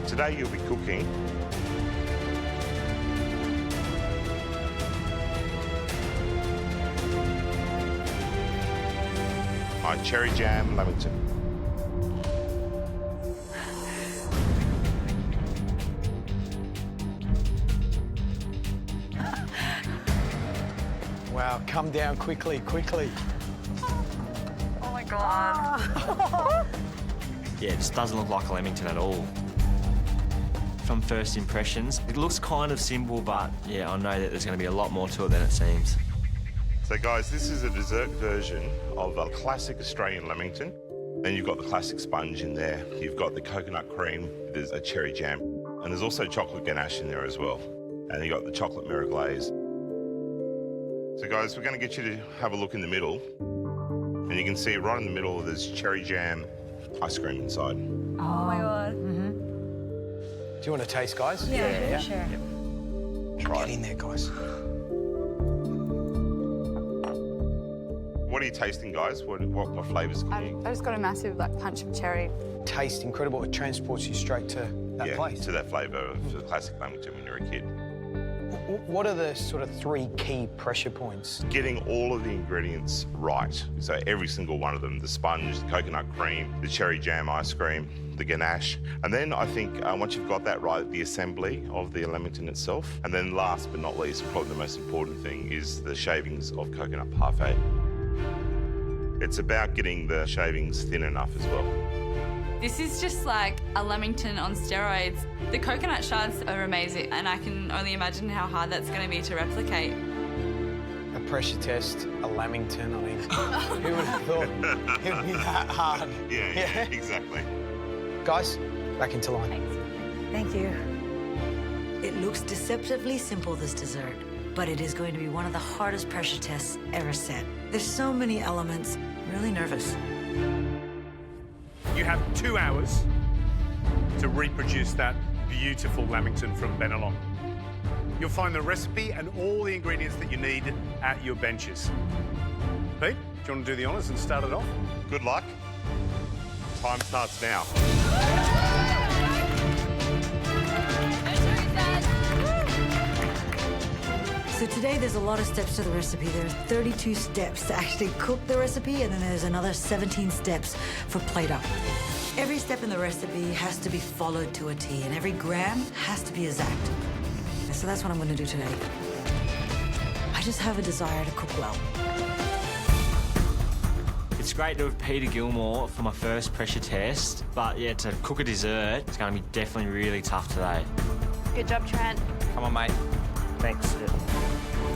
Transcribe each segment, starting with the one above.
today you'll be cooking on cherry jam Lamington. Wow, come down quickly, quickly. Oh my God. Yeah, it just doesn't look like a Lamington at all. From first impressions, it looks kind of simple, but yeah, I know that there's going to be a lot more to it than it seems. So guys, this is a dessert version of a classic Australian Lamington. Then you've got the classic sponge in there. You've got the coconut cream. There's a cherry jam. And there's also chocolate ganache in there as well. And you've got the chocolate mirror glaze. So guys, we're going to get you to have a look in the middle. And you can see right in the middle, there's cherry jam ice cream inside. Oh my God. Do you want to taste, guys? Yeah, sure. Yep. Try Get in there, guys. What are you tasting, guys? What flavours can you... I just got a massive punch of cherry. Tastes incredible. It transports you straight to that place. To that flavour of the classic Lamington when you're a kid. What are the sort of 3 key pressure points? Getting all of the ingredients right. So every single one of them, the sponge, the coconut cream, the cherry jam ice cream, the ganache. And then I think once you've got that right, the assembly of the Lamington itself. And then last but not least, probably the most important thing is the shavings of coconut parfait. It's about getting the shavings thin enough as well. This is just like a Lamington on steroids. The coconut shards are amazing, and I can only imagine how hard that's going to be to replicate. A pressure test, a Lamington, I mean, who would have thought it would be that hard? Yeah, exactly. Guys, back into line. Thanks. Thank you. It looks deceptively simple, this dessert, but it is going to be one of the hardest pressure tests ever set. There's so many elements. I'm really nervous. You have 2 hours to reproduce that beautiful Lamington from Benelong. You'll find the recipe and all the ingredients that you need at your benches. Pete, do you want to do the honours and start it off? Good luck. Time starts now. So today there's a lot of steps to the recipe. There's 32 steps to actually cook the recipe, and then there's another 17 steps for plate up. Every step in the recipe has to be followed to a T, and every gram has to be exact. So that's what I'm going to do today. I just have a desire to cook well. It's great to have Peter Gilmore for my first pressure test, but yeah, to cook a dessert, it's going to be definitely really tough today. Good job, Trent. Come on, mate. Thanks.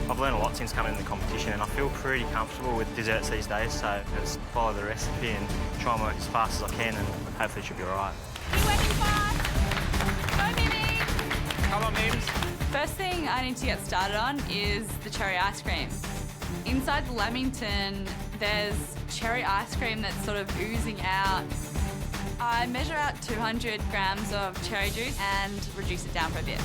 I've learned a lot since coming in the competition, and I feel pretty comfortable with desserts these days, so just follow the recipe and try and work as fast as I can, and hopefully it should be all right. Keep working fast. Go, Mimi. Come on, Mims. First thing I need to get started on is the cherry ice cream. Inside the Lamington, there's cherry ice cream that's sort of oozing out. I measure out 200 grams of cherry juice and reduce it down for a bit.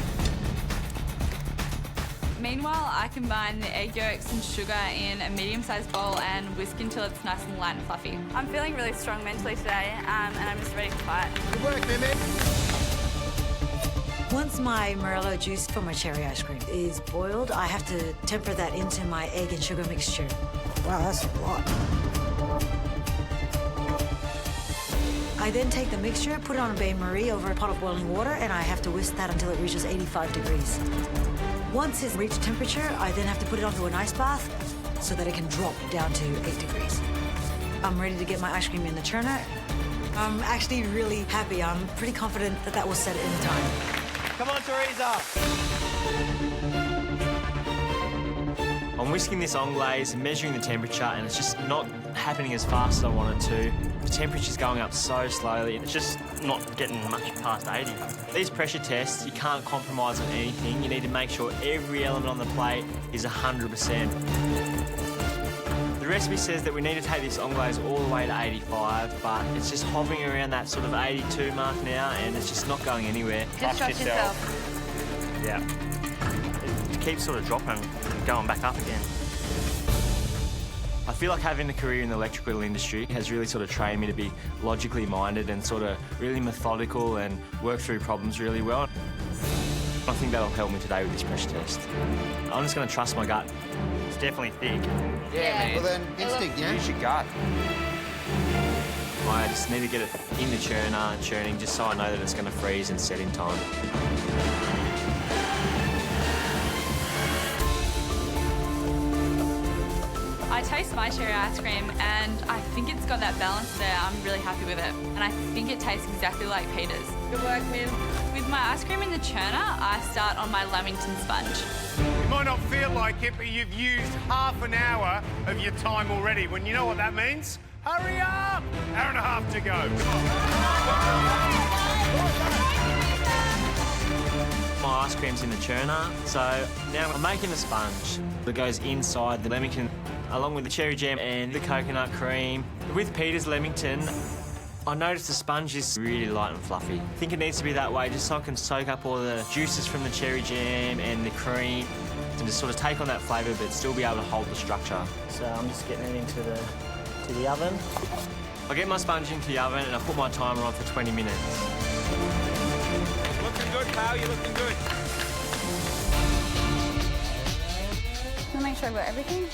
Meanwhile, I combine the egg yolks and sugar in a medium-sized bowl and whisk until it's nice and light and fluffy. I'm feeling really strong mentally today, and I'm just ready to fight. Good work, Mimi. Once my Morello juice for my cherry ice cream is boiled, I have to temper that into my egg and sugar mixture. Wow, that's a lot. I then take the mixture, put it on a bain-marie over a pot of boiling water, and I have to whisk that until it reaches 85 degrees. Once it's reached temperature, I then have to put it onto an ice bath so that it can drop down to 8 degrees. I'm ready to get my ice cream in the churner. I'm actually really happy. I'm pretty confident that that will set it in time. Come on, Teresa. I'm whisking this anglaise, measuring the temperature, and it's just not happening as fast as I want it to. The temperature's going up so slowly, and it's just not getting much past 80. These pressure tests, you can't compromise on anything. You need to make sure every element on the plate is 100%. The recipe says that we need to take this anglaise all the way to 85, but it's just hovering around that sort of 82 mark now, and it's just not going anywhere. Just trust yourself. Yeah. It keeps sort of dropping and going back up again. I feel like having a career in the electrical industry has really sort of trained me to be logically minded and sort of really methodical and work through problems really well. I think that'll help me today with this pressure test. I'm just going to trust my gut. It's definitely thick. Yeah, man. Well then, instinct, yeah? Use your gut. I just need to get it in the churner and churning just so I know that it's going to freeze and set in time. I taste my cherry ice cream and I think it's got that balance there. I'm really happy with it. And I think it tastes exactly like Peter's. Good work, Min. With my ice cream in the churner, I start on my Lamington sponge. You might not feel like it, but you've used half an hour of your time already. When you know what that means? Hurry up! Hour and a half to go. My ice cream's in the churner, so now I'm making a sponge that goes inside the Lamington, along with the cherry jam and the coconut cream. With Peter's Lamington, I noticed the sponge is really light and fluffy. I think it needs to be that way just so I can soak up all the juices from the cherry jam and the cream and just sort of take on that flavour but still be able to hold the structure. So I'm just getting it into the oven. I get my sponge into the oven and I put my timer on for 20 minutes. Looking good, pal. You're looking good. Can I make sure I've got everything?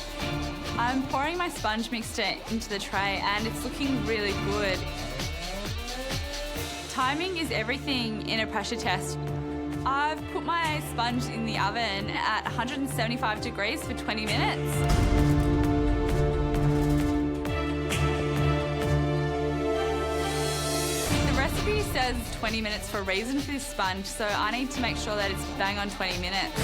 I'm pouring my sponge mixture into the tray and it's looking really good. Timing is everything in a pressure test. I've put my sponge in the oven at 175 degrees for 20 minutes. The recipe says 20 minutes for a reason for this sponge, so I need to make sure that it's bang on 20 minutes.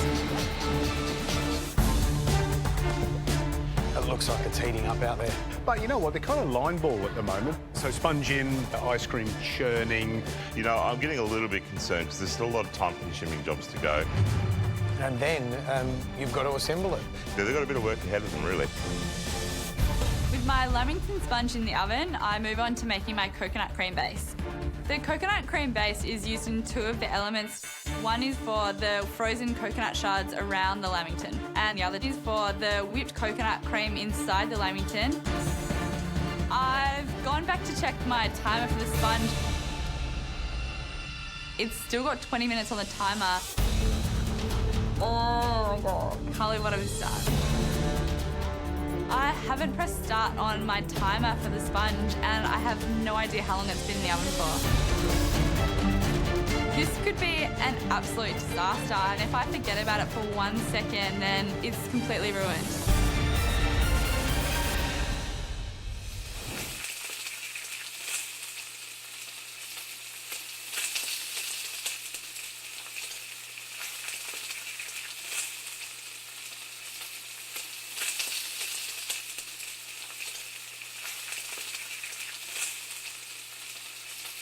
It looks like it's heating up out there. But you know what? They're kind of line ball at the moment. So sponge in, the ice cream churning. You know, I'm getting a little bit concerned because there's still a lot of time-consuming jobs to go. And then you've got to assemble it. They've got a bit of work ahead of them, really. With my Lamington sponge in the oven, I move on to making my coconut cream base. The coconut cream base is used in two of the elements. One is for the frozen coconut shards around the Lamington, and the other is for the whipped coconut cream inside the Lamington. I've gone back to check my timer for the sponge. It's still got 20 minutes on the timer. Oh my God. Can't believe what I've started. I haven't pressed start on my timer for the sponge and I have no idea how long it's been in the oven for. This could be an absolute disaster and if I forget about it for 1 second then it's completely ruined.